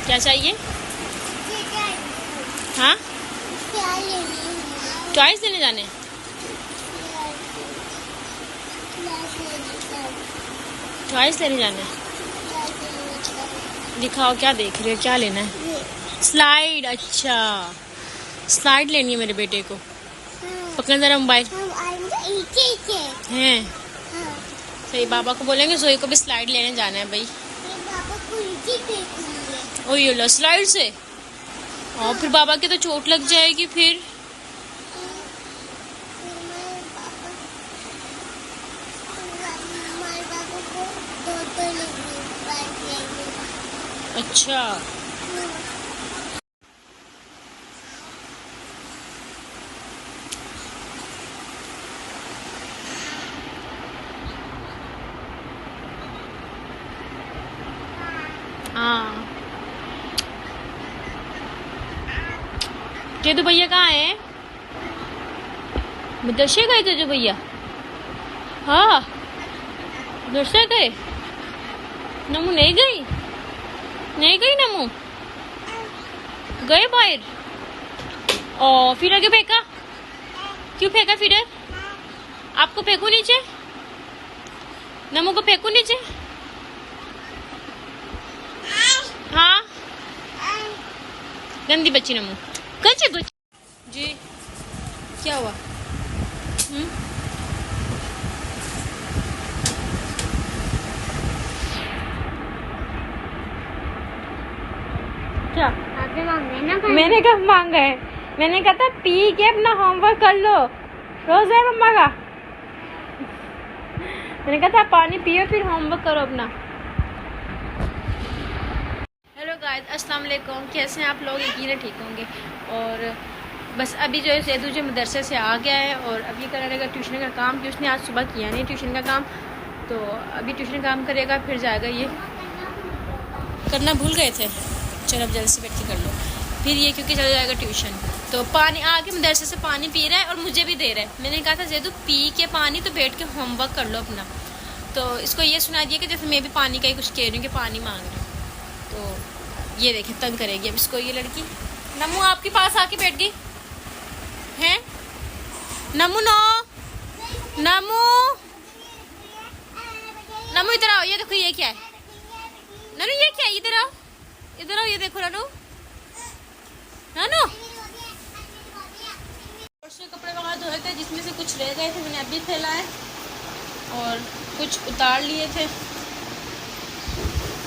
क्या चाहिए? हाँ, टॉयज लेने जाने। टॉयज लेने जाने। दिखाओ क्या देख रहे हो, क्या लेना है? स्लाइड। अच्छा, स्लाइड लेनी है मेरे बेटे को। पकड़ जरा मोबाइल। हैं सही, बाबा को बोलेंगे जोई को भी स्लाइड लेने जाना है भाई। ओ ये लो स्लाइड से, और फिर बाबा की तो चोट लग जाएगी फिर। अच्छा, हाँ। जेदू भैया कहाँ है? मदरसे गए थे जो भैया? हाँ, मदरसे गए। नमू नहीं गई? नहीं गई नमू? गए बाहर? ओ फिर आगे फेंका? क्यों फेंका फिर? आपको फेंकू नीचे? नमू को फेंकू नीचे? हाँ, गंदी बच्ची नमू। कच्ची बच्ची जी, क्या हुआ? क्या मैंने कब मांगा है? मैंने कहा था पी के अपना होमवर्क कर लो, रोज है मम्मा का। मैंने कहा था पानी पियो फिर होमवर्क करो अपना। हेलो गाइस, अस्सलाम वालेकुम। कैसे हैं आप लोग? यकीन ठीक होंगे। और बस अभी जो है जैदू जो मदरसे से आ गया है और अभी करने लगा ट्यूशन का काम, कि उसने आज सुबह किया नहीं ट्यूशन का काम, तो अभी ट्यूशन काम करेगा फिर जाएगा। ये करना भूल गए थे, चलो अब जल्दी से बैठ के कर लो फिर ये, क्योंकि चला जाएगा ट्यूशन। तो पानी आके मदरसे से पानी पी रहा है और मुझे भी दे रहा है। मैंने कहा था जैदू पी के पानी तो बैठ के होमवर्क कर लो अपना, तो इसको ये सुना दिया कि जैसे मैं भी पानी का ही कुछ कह रही हूँ कि पानी मांग रही हूँ। तो ये देखे तंग करेगी अब इसको ये लड़की। नमू आपके पास आके बैठ गई है? नमू नो, नमू नमू इधर आओ। ये देखो ये क्या है ननू, ये क्या है? इधर आओ, इधर आओ, ये देखो ननू। ननू परसों कपड़े वगैरह धोए थे जिसमें से कुछ रह गए थे, मैंने अभी फैलाए और कुछ उतार लिए थे।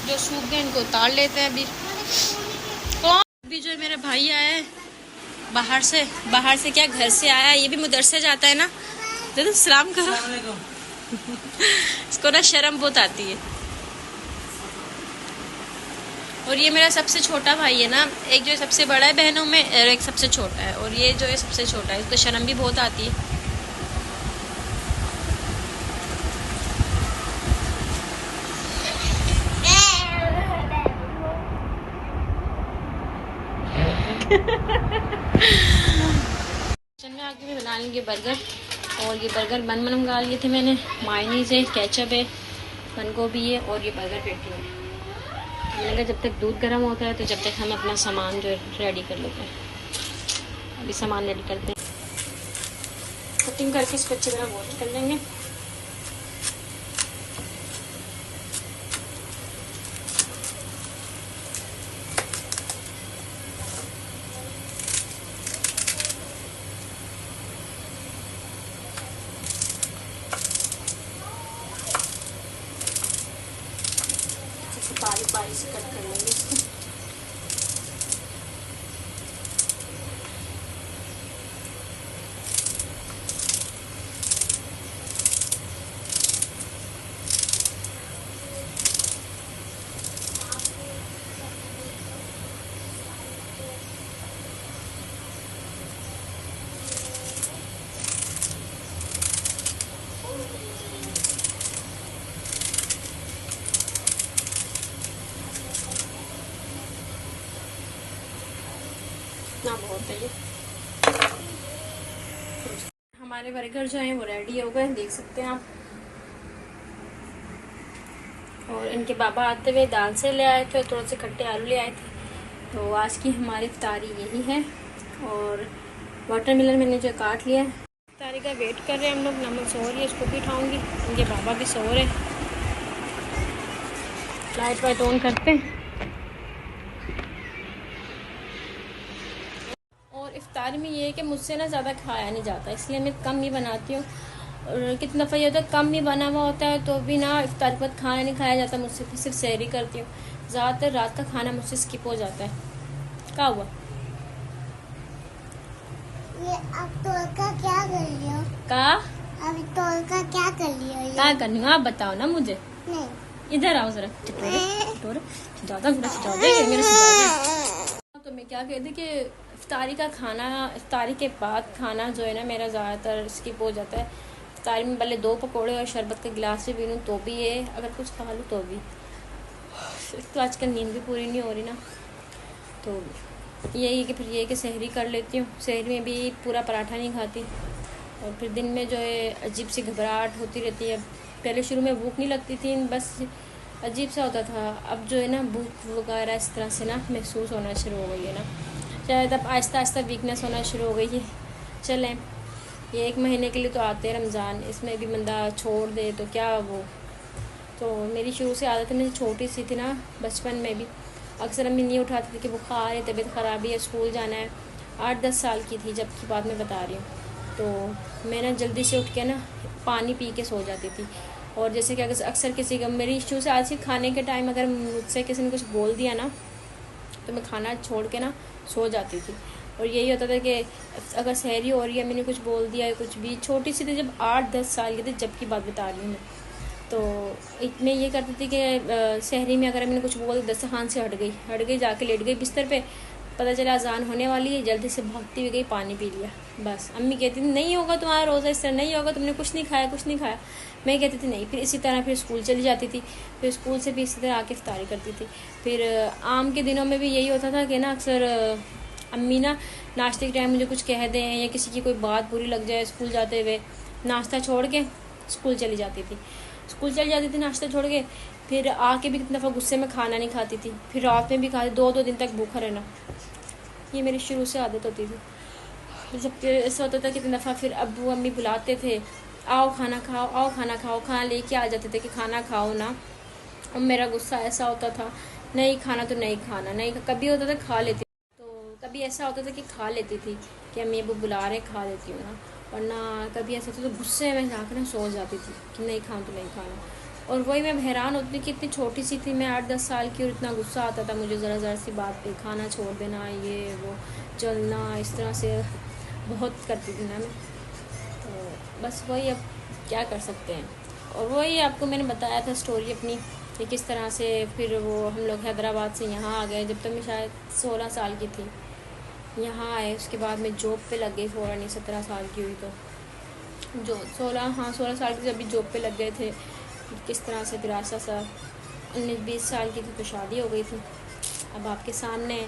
जो सूख गए इनको उतार लेते हैं अभी। कौन? अभी जो मेरा भाई आया है बाहर से क्या घर से आया, ये भी मदरसे जाता है ना। तो सलाम करो। इसको ना शर्म बहुत आती है। और ये मेरा सबसे छोटा भाई है ना, एक जो सबसे बड़ा है बहनों में और एक सबसे छोटा है, और ये जो है सबसे छोटा है, इसको शर्म भी बहुत आती है। आगे में बना लेंगे बर्गर, और ये बर्गर बन मंगा लिए थे मैंने। मायोनीज है, केचप है, बंद गोभी है और ये बर्गर पेटी है। मैंने कहा जब तक दूध गर्म होता है तो जब तक हम अपना सामान जो है रेडी कर लेते हैं। अभी सामान रेडी करते हैं, कटिंग करके इसको अच्छी तरह बॉईल कर लेंगे। बारीक बारीक से कट कर लेंगे इसको। इतना बहुत है ये। हमारे बर्गर जो हैं वो रेडी हो गए, देख सकते हैं आप। और इनके बाबा आते हुए दाल से ले आए थे और थोड़े से खट्टे आलू ले आए थे, तो आज की हमारी इफ्तारी यही है। और वाटरमेलन मैंने जो काट लिया है। इफ्तारी का वेट कर रहे हैं हम लोग। नमक सो रही है, उसको भी उठाऊँगी। इनके बाबा भी सो रहे हैं। लाइट वाइट ऑन करते हैं। और इफ्तारी में ये है कि मुझसे ना ज़्यादा खाया नहीं जाता, इसलिए मैं कम ही बनाती हूँ। और कितना दफ़ा ये होता है कम ही बना हुआ होता है तो भी ना इफ्तार के बाद खाना नहीं खाया जाता मुझसे, फिर सिर्फ सहरी करती हूँ। ज़्यादातर रात का खाना मुझसे स्किप हो जाता है। क्या हुआ? ये अब तोल का क्या कर रही हो? का अभी तोल का क्या कर रही हो? क्या करनी हो आप बताओ ना मुझे। नहीं। इधर आओ जरा। ज़्यादा मेरे तो मैं क्या कहती कि इफ्तारी का खाना, इफ्तारी के बाद खाना जो है ना मेरा ज़्यादातर स्किप हो जाता है। इफ्तारी में भले 2 पकौड़े और शरबत का गिलास भी पी लूँ तो भी है, अगर कुछ खा लूँ तो भी। तो आजकल नींद भी पूरी नहीं हो रही ना, तो यही कि फिर ये कि सहरी कर लेती हूँ। सहरी में भी पूरा पराठा नहीं खाती। और फिर दिन में जो है अजीब सी घबराहट होती रहती है। पहले शुरू में भूख नहीं लगती थी, बस अजीब सा होता था। अब जो है ना भूख वगैरह इस तरह से ना महसूस होना शुरू हो गई है ना, शायद अब आहिस्ता आहिस्ता वीकनेस होना शुरू हो गई है। चलें, ये 1 महीने के लिए तो आते हैं रमज़ान, इसमें भी बंदा छोड़ दे तो क्या वो। तो मेरी शुरू से आदत है, मैं छोटी सी थी ना, बचपन में भी अक्सर अम्मी नहीं उठाती थी कि बुखार है, तबीयत ख़राबी है, स्कूल जाना है। 8-10 साल की थी जब की बात मैं बता रही हूँ। तो मैं ना जल्दी से उठ के ना पानी पी के सो जाती थी। और जैसे कि अक्सर किसी का मेरी इशू से आज खाने के टाइम अगर मुझसे किसी ने कुछ बोल दिया ना तो मैं खाना छोड़ के ना सो जाती थी। और यही होता था कि अगर सहरी हो रही है, मैंने कुछ बोल दिया है, कुछ भी छोटी सी थी जब 8-10 साल की थी जब की बात बता रही हूँ मैं। तो मैं ये करती थी कि सहरी में अगर मैंने कुछ बोल दिया, दस्तरखान से हट गई जाके लेट गई बिस्तर पे, पता चला अजान होने वाली है, जल्दी से भागती हुई गई, पानी पी लिया। बस अम्मी कहती थी नहीं होगा तुम्हारा रोज़ा, इस तरह नहीं होगा, तुमने कुछ नहीं खाया। मैं कहती थी नहीं। फिर इसी तरह फिर स्कूल चली जाती थी। फिर स्कूल से भी इसी तरह आके इफ्तारी करती थी। फिर आम के दिनों में भी यही होता था कि ना अक्सर अम्मी ना नाश्ते के टाइम मुझे कुछ कह दें या किसी की कोई बात बुरी लग जाए, स्कूल जाते हुए नाश्ता छोड़ के स्कूल चली जाती थी नाश्ता छोड़ के। फिर आके भी कितनी दफ़ा गुस्से में खाना नहीं खाती थी, फिर रात में भी खाती, 2-2 दिन तक भूखा रहना। ये मेरी शुरू से आदत होती थी। जब ऐसा होता था कितनी दफ़ा फिर अब्बू अम्मी बुलाते थे, आओ खाना खाओ, खाना लेके आ जाते थे कि खाना खाओ ना। और मेरा गुस्सा ऐसा होता था, नहीं खाना तो नहीं खाना, नहीं। कभी होता था खा लेती, तो कभी ऐसा होता था कि खा लेती थी कि अम्मी अब्बू बुला रहे खा लेती हूँ ना, वरना कभी ऐसा होता तो गुस्से में जाकर ना सो जाती थी कि नहीं खाऊँ तो नहीं खाना। और वही मैं हैरान होती थी कि इतनी छोटी सी थी मैं, 8-10 साल की, और इतना गुस्सा आता था मुझे ज़रा सी बात पे, खाना छोड़ देना, ये वो, जलना, इस तरह से बहुत करती थी ना मैं। तो बस वही, अब क्या कर सकते हैं। और वही आपको मैंने बताया था स्टोरी अपनी कि किस तरह से फिर वो हम लोग हैदराबाद से यहाँ आ गए जब तक मैं शायद 16 साल की थी। यहाँ आए, उसके बाद मैं जॉब पे लग गई फ़ौरन, 17 साल की हुई तो जो 16 साल की जब भी जॉब पे लग गए थे। किस तरह से फिर आसा सा 19-20 साल की थी तो शादी हो गई थी। अब आपके सामने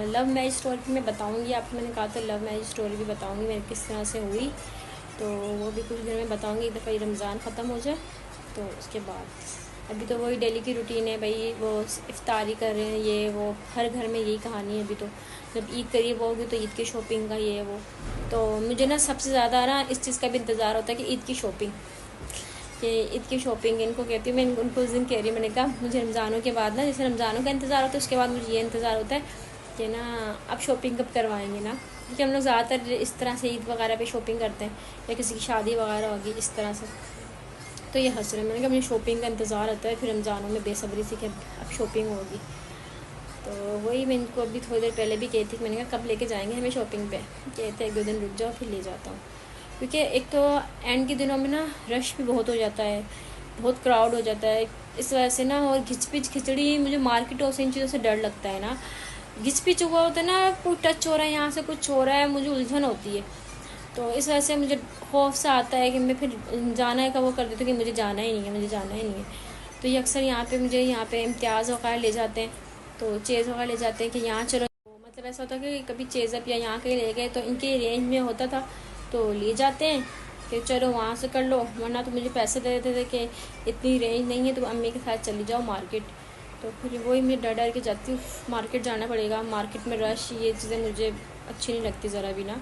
लव मैरिज स्टोरी मैं बताऊंगी आपको, मैंने कहा था लव मैरिज स्टोरी भी बताऊंगी मेरी किस तरह से हुई, तो वो भी कुछ देर में बताऊंगी। एक दफ़ा ये रमज़ान ख़त्म हो जाए तो उसके बाद अभी तो वही डेली की रूटीन है भाई, वो इफ्तारी कर रहे हैं, ये वो हर घर में यही कहानी है। अभी तो जब ईद करीब होगी तो ईद की शॉपिंग का ये वो, तो मुझे ना सबसे ज़्यादा ना इस चीज़ का भी इंतज़ार होता है कि ईद की शॉपिंग, कि ईद की शॉपिंग इनको कहती हूँ मैं। उनको उस दिन कह रही, मैंने कहा मुझे रमज़ानों के बाद ना, जैसे रमज़ानों का इंतज़ार होता है उसके बाद मुझे ये इंतज़ार होता है कि ना अब शॉपिंग कब करवाएंगे ना, क्योंकि हम लोग ज़्यादातर इस तरह से ईद वगैरह पे शॉपिंग करते हैं या किसी की शादी वगैरह होगी इस तरह से। तो ये हंस रहे, मैंने कहा मुझे शॉपिंग का इंतज़ार होता है फिर रमज़ानों में बेसब्री से कि अब शॉपिंग होगी। तो वही मैं इनको अभी थोड़ी देर पहले भी कही थी, मैंने कहा कब लेके जाएंगे हमें शॉपिंग पे, कहते 1-2 दिन रुक जाओ फिर ले जाता हूँ। क्योंकि एक तो एंड के दिनों में ना रश भी बहुत हो जाता है, बहुत क्राउड हो जाता है इस वजह से ना। और घिचपिच खिचड़ी, मुझे मार्केटों से इन चीज़ों से डर लगता है ना। घिचपिच हुआ होता है ना, कोई टच हो रहा है यहाँ से, कुछ हो रहा है, मुझे उलझन होती है। तो इस वजह से मुझे खौफ सा आता है कि मैं फिर जाना है का वो कर देती हूँ कि मुझे जाना ही नहीं है। तो ये अक्सर यहाँ पे मुझे यहाँ पे इम्तियाज़ वगैरह ले जाते हैं, तो चेज़ वगैरह ले जाते हैं कि यहाँ चलो। तो मतलब ऐसा होता है कि कभी चेज़अप या यहाँ कहीं ले गए तो इनके रेंज में होता था तो ले जाते हैं कि चलो वहाँ से कर लो, वरना तो मुझे पैसे दे देते थे कि इतनी रेंज नहीं है तो अम्मी के साथ चली जाओ मार्केट। तो फिर वही मैं डर डर के जाती हूँ, मार्केट जाना पड़ेगा, मार्केट में रश, ये चीज़ें मुझे अच्छी नहीं लगती ज़रा भी ना,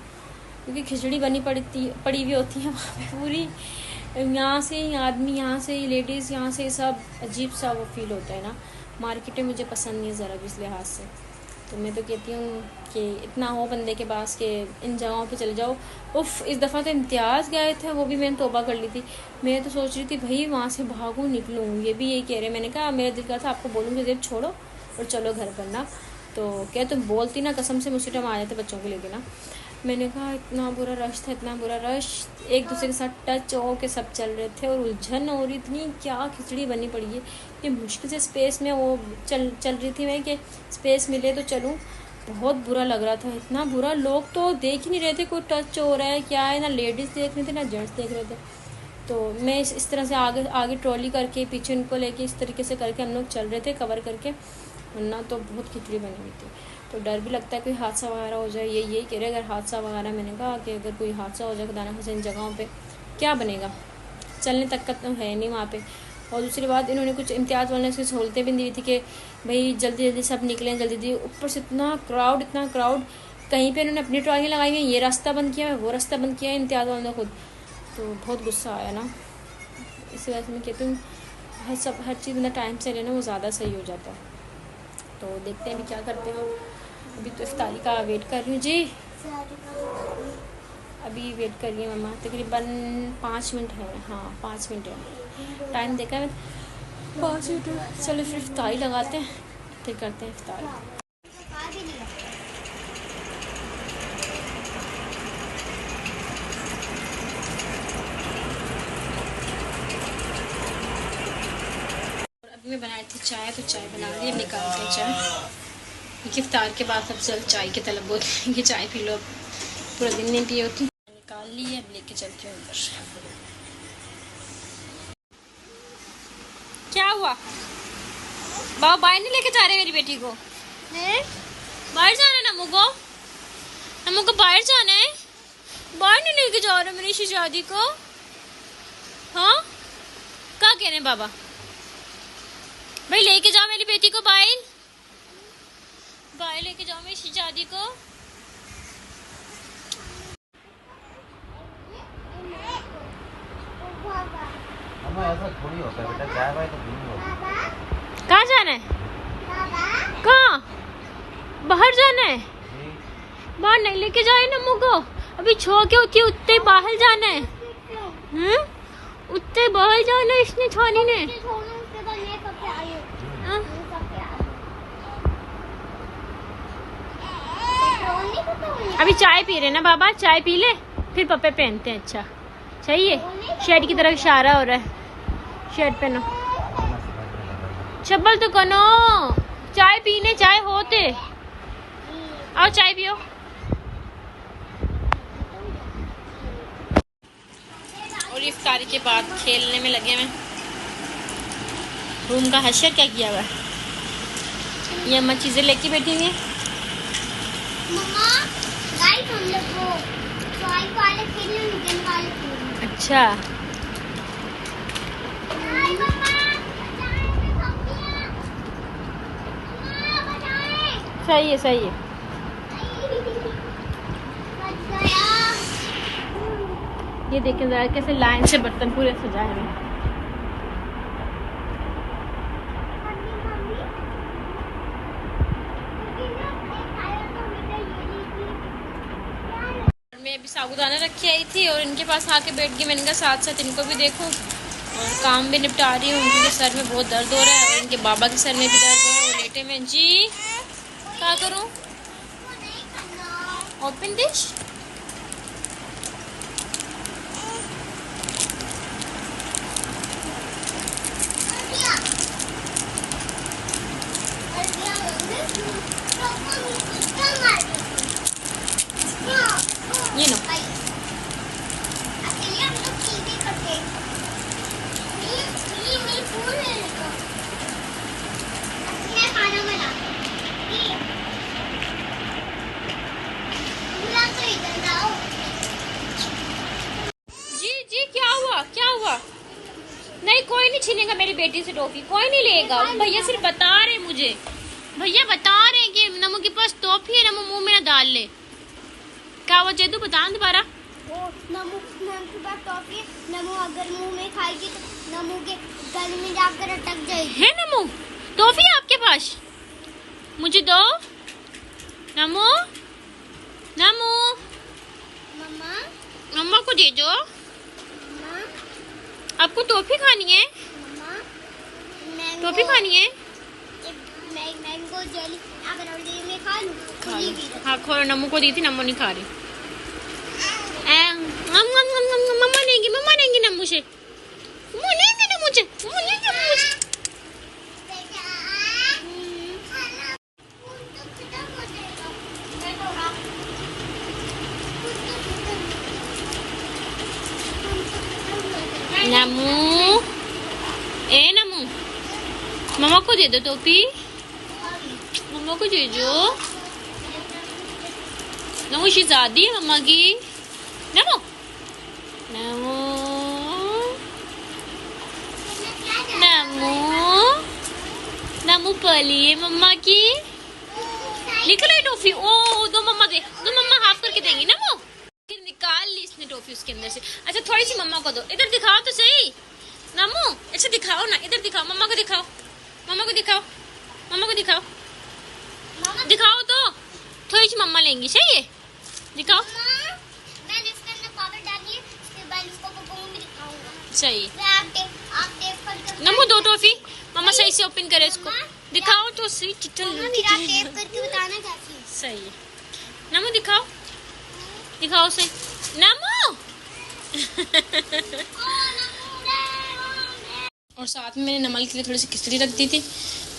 क्योंकि खिचड़ी बनी पड़ी हुई होती है वहाँ पे पूरी, यहाँ से ही आदमी, यहाँ से ही लेडीज़, यहाँ से सब अजीब सा वो फील होता है ना। मार्केट में मुझे पसंद नहीं है ज़रा भी इस लिहाज से। तो मैं तो कहती हूँ कि इतना हो बंदे के पास कि इन जगहों पे चले जाओ। उफ़, इस दफ़ा तो इम्तियाज़ गए थे, वो भी मैंने तौबा कर ली थी। मैं तो सोच रही थी भाई वहाँ से भागूँ निकलूँ, ये भी यही कह रहे। मैंने कहा मेरा दिल करता आपको बोलूँगी जेब छोड़ो और चलो घर पर ना, तो क्या तुम बोलती ना, कसम से मुझसे टाइम आ जाते बच्चों को लेके ना। मैंने कहा इतना बुरा रश था, इतना बुरा रश, एक दूसरे के साथ टच हो के सब चल रहे थे और उलझन हो रही, इतनी क्या खिचड़ी बनी पड़ी है। ये मुश्किल से स्पेस में वो चल रही थी मैं कि स्पेस मिले तो चलूँ। बहुत बुरा लग रहा था, इतना बुरा, लोग तो देख ही नहीं रहे थे कोई टच हो रहा है क्या है, ना लेडीज़ देख रहे थे ना जेंट्स देख रहे थे। तो मैं इस तरह से आगे ट्रॉली करके पीछे उनको लेके इस तरीके से करके हम लोग चल रहे थे कवर करके, वरना तो बहुत खिचड़ी बनी हुई थी। तो डर भी लगता है कोई हादसा वगैरह हो जाए, यही कह रहे अगर हादसा वगैरह, मैंने कहा कि अगर कोई हादसा हो जाए खुदा ना खास्ता इन जगहों पे क्या बनेगा, चलने तक का तो है नहीं वहाँ पे। और दूसरी बात, इन्होंने कुछ इम्तियाज़ वाले से सहूलतें भी दी थी कि भाई जल्दी जल्दी सब निकलें, जल्दी जल्दी। ऊपर से इतना क्राउड, कहीं पे इन्होंने अपनी ट्रॉली लगाई हुई है, ये रास्ता बंद किया है, वो रास्ता बंद किया है इम्तियाज़ वालों ने खुद। तो बहुत गुस्सा आया ना, इस वजह से मैं कहती हूँ हर चीज़ ना टाइम से लेना, वो ज़्यादा सही हो जाता है। तो देखते हैं अभी क्या करते हैं। अभी तो इफ्तारी का वेट कर रही हूँ जी, अभी वेट कर रही है मम्मा, तकरीबन 5 मिनट है, हाँ 5 मिनट है, टाइम देखा है 5 मिनट। चलो फिर इफ्तारी लगाते हैं, फिर करते हैं इफ्तारी। मैं बनाई थी चाय, तो चाय बना ली, अब निकालते हैं चाय। इफ्तार के बाद सब जल्द चाय की तलब होती है कि चाय पी लो, पूरा दिन नहीं पिए होती। निकाल ली है, अब लेके चलती हूँ अंदर। क्या हुआ बाबा, बाहर नहीं लेके जा रहे मेरी बेटी को? बाहर जाना है नमू को बाहर जाना है, बाहर नहीं लेके जा रहे मेरी शहजादी को। हाँ क्या कह रहे हैं बाबा? भाई लेके जाओ मेरी बेटी को बाहर लेके जाओ मेरी शहजादी को। ऐसा थोड़ी होता है बेटा, चाय भाई तो नहीं होता। कहाँ जाना है? कहाँ? बाहर जाना है? बाहर नहीं लेके जाए नमू को, अभी छो के उठी उतने बाहर जाना है। उतने बाहर जाना है इसने, छानी ने। अभी चाय पी रहे ना बाबा, चाय पी ले फिर पप्पे पहनते हैं। अच्छा चाहिए, शर्ट की तरफ इशारा हो रहा है, शर्ट पहनो, चप्पल तो कनो, चाय पीने चाय होते, आओ चाय पियो। और इफ्तारी के बाद खेलने में लगे हैं। रूम का हशर क्या किया हुआ है, ये अम्मा चीजें लेके बैठी हुई है। हम लोग को वाले वाले अच्छा सही है, सही है। ये देखें जरा कैसे लाइन से बर्तन पूरे सजाए हुए। मैं अभी साबुदाना रखी आई थी और इनके पास आके बैठ गई। मैंने कहा साथ साथ इनको भी देखूं और काम भी निपटा रही हूँ, क्योंकि सर में बहुत दर्द हो रहा है और इनके बाबा के सर में भी दर्द हो रहा है। वो लेटे में जी क्या करूँ, ओपन डिश ये लो। कोई नहीं छीनेगा मेरी बेटी से टॉफी, कोई नहीं लेगा। भैया सिर्फ बता रहे मुझे, भैया बता रहे कि नमो के पास टॉफी है, नमो मुंह में ना डाल ले। क्या वो जेदू बता दोबारा। नमू के पास टॉफी है, नमू अगर मुंह में खाएगी तो नमू के गले में जाकर अटक जाएगी। है नमो टॉफी आपके पास? मुझे दो नमो। नमो मम्मा मम्मा को दे दो। मम्मा आपको टॉफी खानी है? मम्मा टॉफी खानी है? मैंगो जेली अगर मैं खा लूं खा लो। हाँ खोलो, नमो को दी थी, नमो नहीं खा रही। मम्मा लेंगी नमो से, मम्मा लेंगी नमो से, मम्मा लेंगी नमो से। नमो ए नमो, मम्मा को दे दो टोपी, मम्मा को दे दो। नमो शहजादी है मम्मा की। नमो नमो नमो नमो पली है मम्मा की। निकल आई टॉफी। ओ दो मम्मा दे, दो मम्मा हाफ करके देंगी। नमो निकाल ली इसने टॉफी उसके अंदर से। अच्छा थोड़ी सी मम्मा को दो, इधर दिखाओ तो सही। नमो अच्छा दिखाओ ना, इधर दिखाओ, मम्मा को दिखाओ, मम्मा को दिखाओ, मम्मा को दिखाओ, दिखाओ तो। थोड़ी सी मम्मा लेंगी, सही है, दिखाओ। मैंने इसके अंदर पाउडर डाली है, इसके बाद इसको पप्पू में दिखाऊंगा। सही आप टेप करके नमो दो टॉफी, मम्मा सही से ओपन करे इसको, दिखाओ तो सही। मम्मा फिर आप टेप करके बताना कैसी है। सही है नमो, दिखाओ दिखाओ सही नमो। और साथ में मैंने नमल के लिए थोड़ी सी खिचड़ी रख दी थी।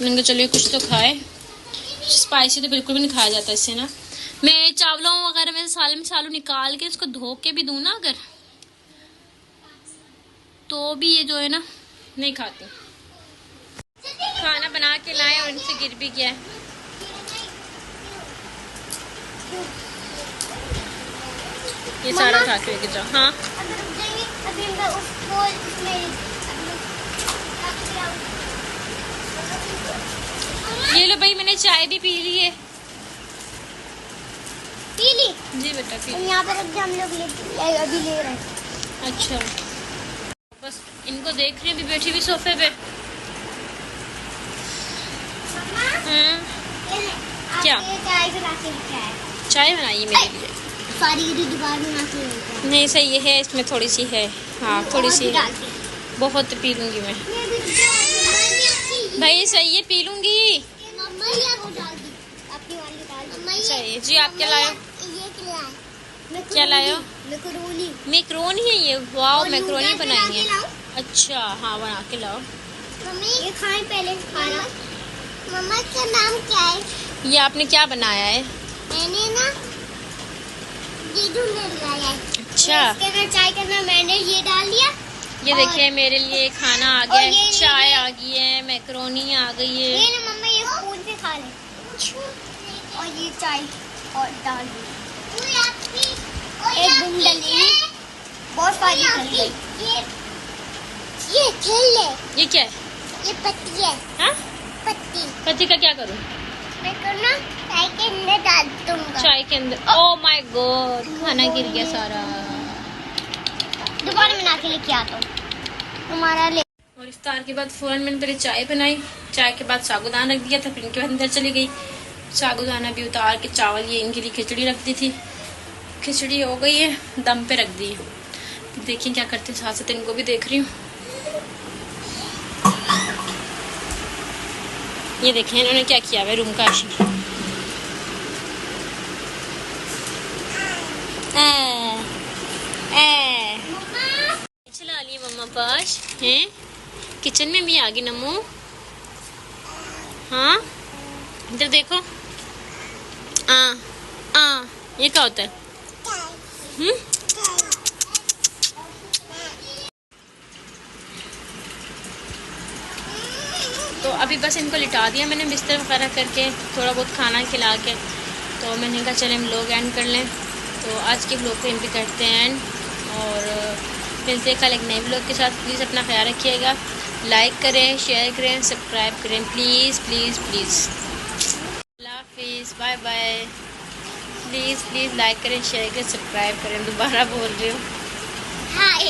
मैंने कहा चलो कुछ तो खाए, स्पाइसी तो बिल्कुल भी नहीं खाया जाता इससे ना। मैं चावलों वगैरह में सालों निकाल के इसको धो के भी दूँ ना अगर, तो भी ये जो है ना नहीं खाती। खाना बना के लाए और इनसे गिर भी गया है। ये सारा खा के लेके जाओ। हाँ अगर रुक जाएंगे अभी मैं उसको इसमें ये लो भाई, मैंने चाय भी पी ली है। पी ली जी बेटा पी ली। यहाँ पर अब हम लोग अभी ले रहे हैं। अच्छा बस इनको देख रही हूँ, अभी बैठी हुई सोफे पे। क्या? चाय बना के लेके आए। चाय बनाइए मेरे लिए। सारी दोबारा बना के लेके आए। नहीं सही है, इसमें थोड़ी सी है। हाँ थोड़ी सी है, बहुत पी लूंगी मैं। भाई सही है, पी लूंगी। मम्मा ये वो डाल दी, अपनी वाली डाल दी। सही है जी। आप क्या लाए? ये क्या लाए हो? मैकरोनी। मैक्रोनी है ये? वाह और मैक्रोनी नूडल्स बनाई बना के है। लाऊं? अच्छा हाँ बना के लाओ। मम्मी ये खाएं पहले खाना। मम्मा का नाम क्या है? ये आपने क्या बनाया है? मैंने ना जीजू ने लाया है। अच्छा इसके अंदर चाय के अंदर मैंने ये डाल दिया। ये और- देखिए मेरे लिए खाना आ गया और है, ये चाय आ गई है, मैक्रोनी आ गई है। ये ना मम्मा ये स्पून से खा ले। और ये चाय और डाल दी। एक बूंद डाली, बहुत सारी डल गई। ये खेल ले। ये क्या है? ये पत्ती है, हाँ पत्ती। पति का क्या करूँ? मैं करना चाय के अंदर डाल दूंगा। चाय के अंदर। ओह माय गॉड, खाना गिर गया सारा। दोबारा बना के लेके आता हूँ तुम्हारा ले। और इफ्तार के बाद फौरन मैंने पहले चाय बनाई, चाय के बाद साबूदाना रख दिया था, फिर इनके बाद अंदर चली गई। साबूदाना भी उतार के चावल, ये इनके लिए खिचड़ी रख दी थी। खिचड़ी हो गई है, दम पे रख दी है। देखिए क्या करते हैं, साथ साथ इनको भी देख रही हूँ। ये देखें इन्होंने क्या किया है, रूम का आशी। चला लिए मम्मा पास हैं, किचन में भी आ गई नमो। हाँ इधर देखो। ये क्या होता है? तो अभी बस इनको लिटा दिया मैंने बिस्तर वगैरह करके, थोड़ा बहुत खाना खिला के। तो मैंने कहा चले हम लोग एंड कर लें। तो आज के ब्लॉग को यहीं पे करते हैं एंड, और मिलते हैं कल एक नए ब्लॉग के साथ। प्लीज़ अपना ख्याल रखिएगा। लाइक करें, शेयर करें, सब्सक्राइब करें, प्लीज़ प्लीज़ प्लीज़। अल्लाह हाफिज़, bye bye. Please please like करें, शेयर करें, सब्सक्राइब करें। दोबारा बोल रही हूँ। हाय।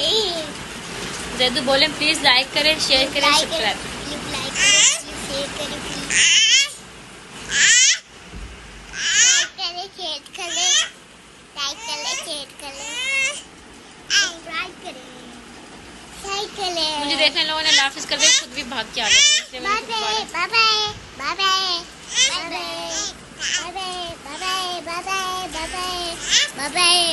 जैदू बोलें प्लीज़ लाइक करें, शेयर करें, सब्सक्राइब। प्लीज लाइक करें, शेयर करें, प्लीज लाइक करें, शेयर करें, सब्सक्राइब करें, लाइक करें। मुझे देखने लोगों ने अल्लाह हाफिज़ कर दिया, खुद भी भाग के आ गए, इसलिए मैंने बाय दोबारा bye bye bye bye bye bye bye bye bye bye bye bye bye.